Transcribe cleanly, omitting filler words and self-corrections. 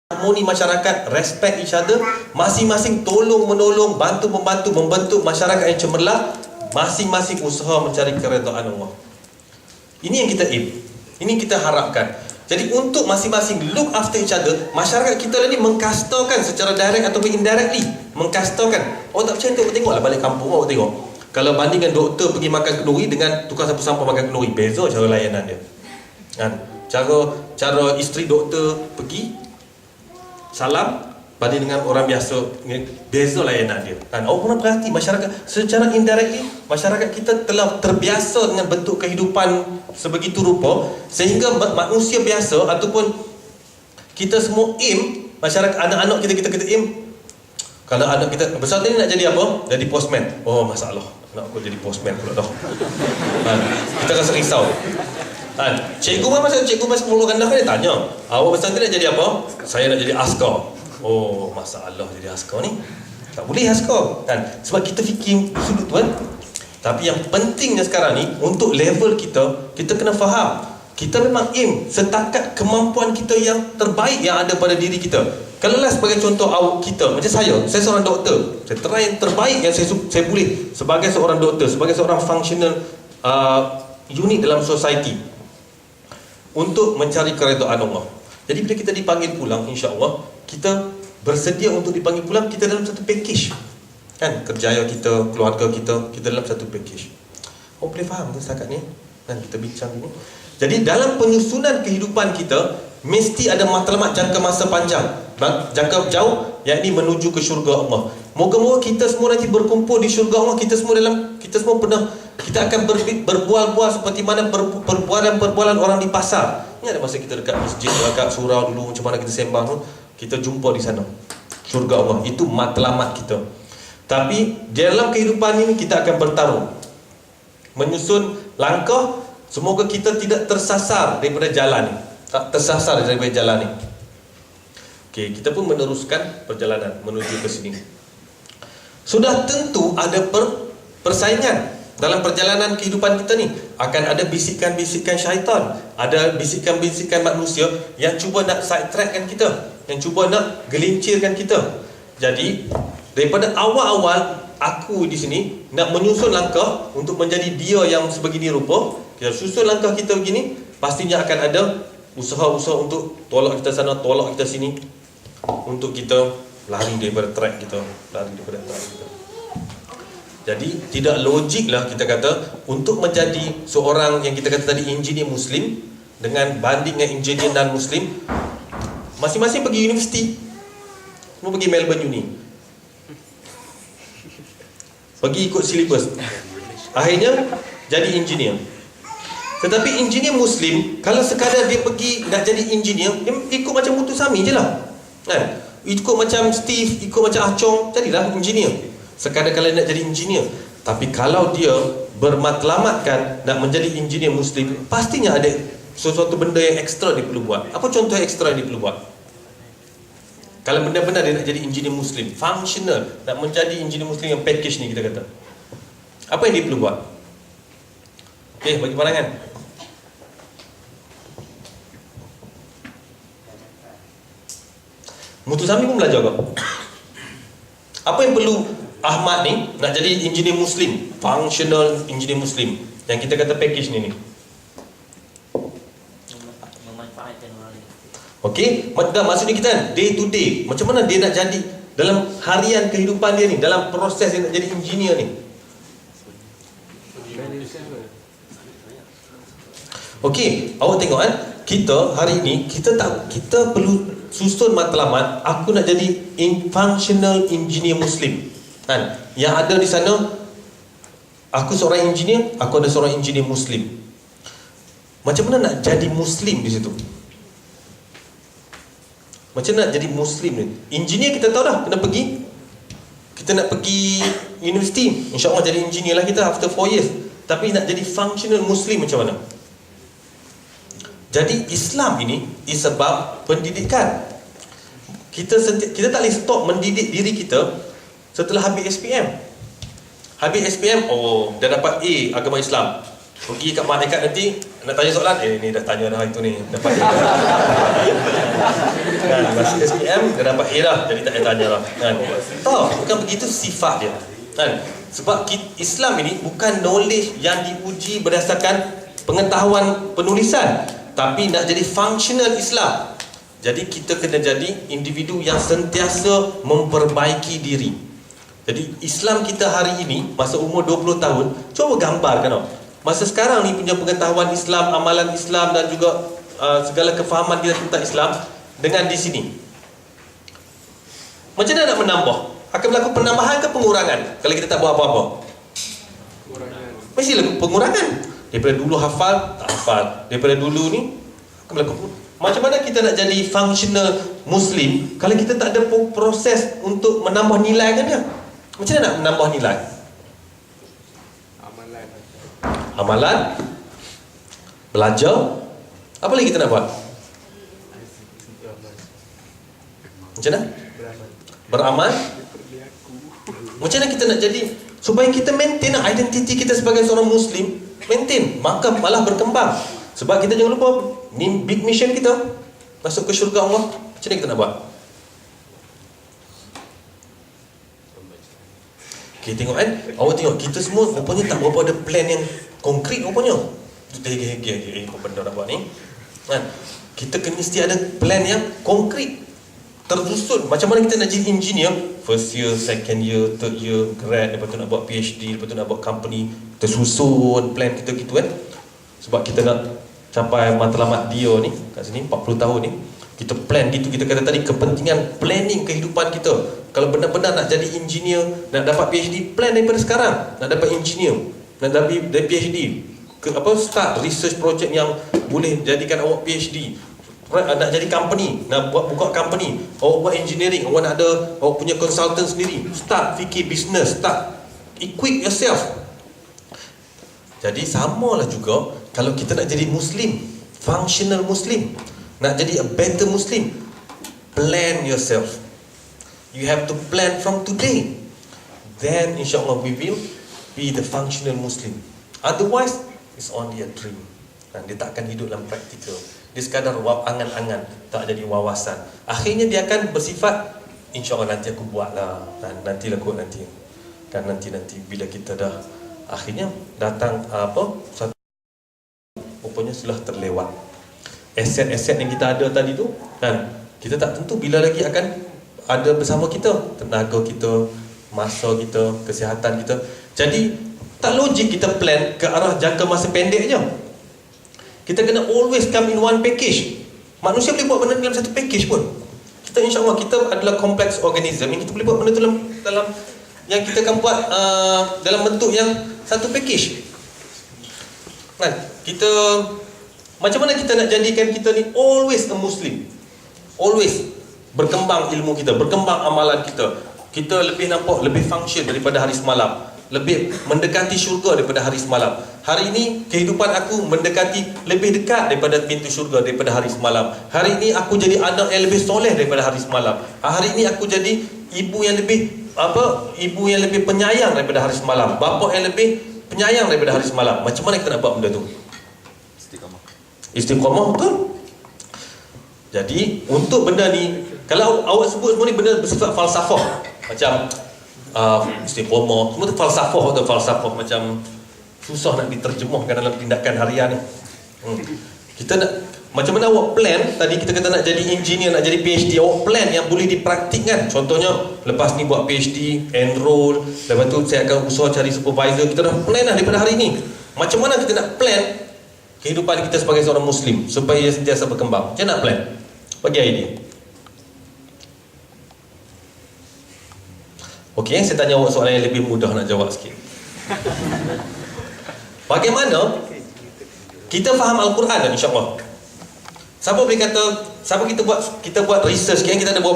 harmoni masyarakat, respect each other, masing-masing tolong menolong, bantu membantu, membentuk masyarakat yang cemerlang, masing-masing usaha mencari keredaan Allah. Ini yang kita aim, ini kita harapkan. Jadi untuk masing-masing look after each other, masyarakat kita ni mengkastakan secara direct ataupun indirectly, mengkastakan. Oh tak percaya, tengoklah balik kampung, awak tengok. Kalau bandingkan doktor pergi makan kenduri dengan tukang sapu sampah makan kenduri, beza cara layanan dia. Kan? Cara isteri doktor pergi salam banding dengan orang biasa, beza layanan dia. Kan? Awak pernah perhati masyarakat secara indirectly, masyarakat kita telah terbiasa dengan bentuk kehidupan sebegitu rupa sehingga manusia biasa ataupun kita semua aim, masyarakat anak-anak kita aim. Kalau anak kita besar ni nak jadi apa? Jadi postman. Oh masalah, nak aku jadi postman pula dah. Kita rasa risau. Cikgu masa sekolah rendah kan dia tanya, awak besar ni nak jadi apa? Saya nak jadi askar. Oh masalah jadi askar ni, tak boleh askar kan? Sebab kita fikir sudut tu kan. Tapi yang pentingnya sekarang ni, untuk level kita kena faham, kita memang aim setakat kemampuan kita yang terbaik yang ada pada diri kita. Kalau lah sebagai contoh awak kita, macam saya seorang doktor, saya try yang terbaik yang saya boleh sebagai seorang doktor, sebagai seorang functional unit dalam society untuk mencari keredaan Allah. Jadi bila kita dipanggil pulang, insya-Allah kita bersedia untuk dipanggil pulang, kita dalam satu package. Kan, kerjaya kita, keluarga kita dalam satu package. Oh boleh faham ke setakat ni? Dan kita bincang ini. Jadi dalam penyusunan kehidupan kita mesti ada matlamat jangka masa panjang, jangka jauh, yakni menuju ke syurga Allah. Moga-moga kita semua nanti berkumpul di syurga Allah. Kita semua pernah, kita akan berbual-bual seperti mana perbualan orang di pasar. Ingat masa kita dekat masjid, dekat surau dulu, macam mana kita sembang tu, kita jumpa di sana syurga Allah. Itu matlamat kita. Tapi dalam kehidupan ini kita akan bertarung, menyusun langkah. Semoga kita tidak tersasar daripada jalan ni, tak tersasar daripada jalan ni. Okey, kita pun meneruskan perjalanan menuju ke sini. Sudah tentu ada persaingan dalam perjalanan kehidupan kita ni. Akan ada bisikan-bisikan syaitan, ada bisikan-bisikan manusia yang cuba nak sidetrackkan kita, yang cuba nak gelincirkan kita. Jadi daripada awal-awal aku di sini nak menyusun langkah untuk menjadi dia yang sebegini rupa. Kita susun langkah kita begini, pastinya akan ada usaha-usaha untuk tolak kita sana, tolak kita sini, untuk kita lari daripada track kita, Jadi tidak logiklah kita kata untuk menjadi seorang yang kita kata tadi engineer Muslim dengan banding dengan engineer non Muslim, masing-masing pergi universiti, semua pergi Melbourne Uni, pergi ikut silibus, akhirnya jadi engineer. Tetapi engineer Muslim, kalau sekadar dia pergi nak jadi engineer, dia ikut macam Mutu Sami je lah kan? Ikut macam Steve, ikut macam Acong, jadilah engineer. Sekadar kalau nak jadi engineer. Tapi kalau dia bermatlamatkan nak menjadi engineer Muslim, pastinya ada sesuatu benda yang ekstra dia perlu buat. Apa contoh ekstra yang dia perlu buat? Kalau benar-benar dia nak jadi engineer Muslim functional, nak menjadi engineer Muslim yang package ni kita kata, apa yang dia perlu buat? Okey, bagi pandangan. Mutu Sami pun belajar ke? Apa yang perlu Ahmad ni nak jadi engineer Muslim, functional engineer Muslim, yang kita kata package ni? Memanfaatkan orang lain. Okey, maksudnya kita day to day, macam mana dia nak jadi dalam harian kehidupan dia ni, dalam proses dia nak jadi engineer ni. Okey, awak tengok kan, kita hari ni kita perlu susun matlamat. Aku nak jadi functional engineer Muslim kan? Yang ada di sana, aku seorang engineer, aku ada seorang engineer Muslim. Macam mana nak jadi Muslim di situ? Macam mana nak jadi Muslim ni? Engineer kita tahu dah, kita nak pergi universiti, insya-Allah jadi engineer lah kita after 4 years. Tapi nak jadi functional Muslim macam mana? Jadi Islam ini disebab pendidikan. Kita tak boleh stop mendidik diri kita setelah habis SPM. Habis SPM, oh dah dapat A agama Islam, Pergi kat malaikat nanti nak tanya soalan, ni dah tanya dah itu ni, dapat A. Kan, masih SPM dia dapat A dah, jadi tak payah tanya lah. Kan. Tahu, bukan begitu sifat dia. Kan. Sebab Islam ini bukan knowledge yang diuji berdasarkan pengetahuan penulisan, tapi nak jadi functional Islam. Jadi kita kena jadi individu yang sentiasa memperbaiki diri. Jadi Islam kita hari ini, masa umur 20 tahun, cuba gambarkan tau. Masa sekarang ni punya pengetahuan Islam, amalan Islam dan juga segala kefahaman kita tentang Islam dengan di sini. Macam mana nak menambah? Akan berlaku penambahan ke pengurangan kalau kita tak buat apa-apa? Mesti laku pengurangan. Daripada dulu hafal, tak hafal. Daripada dulu ni akan berlaku. Macam mana kita nak jadi functional Muslim kalau kita tak ada proses untuk menambah nilai kan dia? Macam mana nak menambah nilai? Amalan, belajar. Apa lagi kita nak buat? Macam mana? Beramal. Macam mana kita nak jadi supaya kita maintain identiti kita sebagai seorang Muslim, maintain, maka malah berkembang. Sebab kita jangan lupa ni big mission kita, masuk ke syurga Allah. Macam mana kita nak buat? Okay, tengok kan, awak tengok kita semua rupanya tak berapa ada plan yang konkret rupanya. Apa benda nak buat ni kan? Kita kena mesti ada plan yang konkret, tersusun. Macam mana kita nak jadi engineer, first year, second year, third year, grad, lepas tu nak buat PhD, lepas tu nak buat company, tersusun plan kita gitu kan. Sebab kita nak capai matlamat dia ni kat sini 40 tahun ni, kita plan gitu. Kita kata tadi kepentingan planning kehidupan kita. Kalau benar-benar nak jadi engineer, nak dapat PhD, plan daripada sekarang. Nak dapat engineer, nak dapat PhD, start research project yang boleh jadikan awak PhD. Nak jadi company, nak buka company, awak buat engineering, awak nak ada awak punya consultant sendiri, start fikir business, start equip yourself. Jadi samalah juga kalau kita nak jadi Muslim, functional Muslim, nak jadi a better Muslim, plan yourself. You have to plan from today. Then insyaAllah we will be the functional Muslim. Otherwise, it's only a dream. Dan dia tak akan hidup dalam praktikal. Dia sekadar angan-angan, tak jadi wawasan. Akhirnya dia akan bersifat, insyaAllah nanti aku buatlah, dan nantilah kot nanti. Dan nanti bila kita dah akhirnya datang satu, rupanya sudah terlewat. Aset-aset yang kita ada tadi tu, dan kita tak tentu bila lagi akan ada bersama kita. Tenaga kita, masa kita, kesihatan kita. Jadi tak logik kita plan ke arah jangka masa pendek je. Kita kena always come in one package. Manusia boleh buat benda dalam satu package pun. Kita insyaAllah kita adalah complex organism yang kita boleh buat benda dalam yang kita akan buat dalam bentuk yang satu package. Kan? Kita macam mana kita nak jadikan kita ni always a Muslim, always berkembang ilmu kita, berkembang amalan kita. Kita lebih nampak, lebih function daripada hari semalam, lebih mendekati syurga daripada hari semalam. Hari ini kehidupan aku mendekati, lebih dekat daripada pintu syurga daripada hari semalam. Hari ini aku jadi anak yang lebih soleh daripada hari semalam. Hari ini aku jadi ibu yang lebih ibu yang lebih penyayang daripada hari semalam, bapa yang lebih penyayang daripada hari semalam. Macam mana kita nak buat benda tu? Istiqamah, betul. Jadi untuk benda ni, kalau awak sebut semua ni benda bersifat falsafah, macam istiqamah, semua tu falsafah atau falsafah, macam susah nak diterjemahkan dalam tindakan harian ni. Kita nak, macam mana awak plan, tadi kita kata nak jadi engineer, nak jadi PhD, awak plan yang boleh dipraktikkan. Contohnya, lepas ni buat PhD, enroll, lepas tu saya akan usaha cari supervisor. Kita dah plan dah daripada hari ni. Macam mana kita nak plan kehidupan kita sebagai seorang Muslim supaya ia sentiasa berkembang? Macam nak plan? Bagi idea. Okey, saya tanya awak soalan yang lebih mudah nak jawab sikit. Bagaimana kita faham Al-Quran dan insya-Allah? Siapa boleh kata, siapa kita buat research, kita ada berapa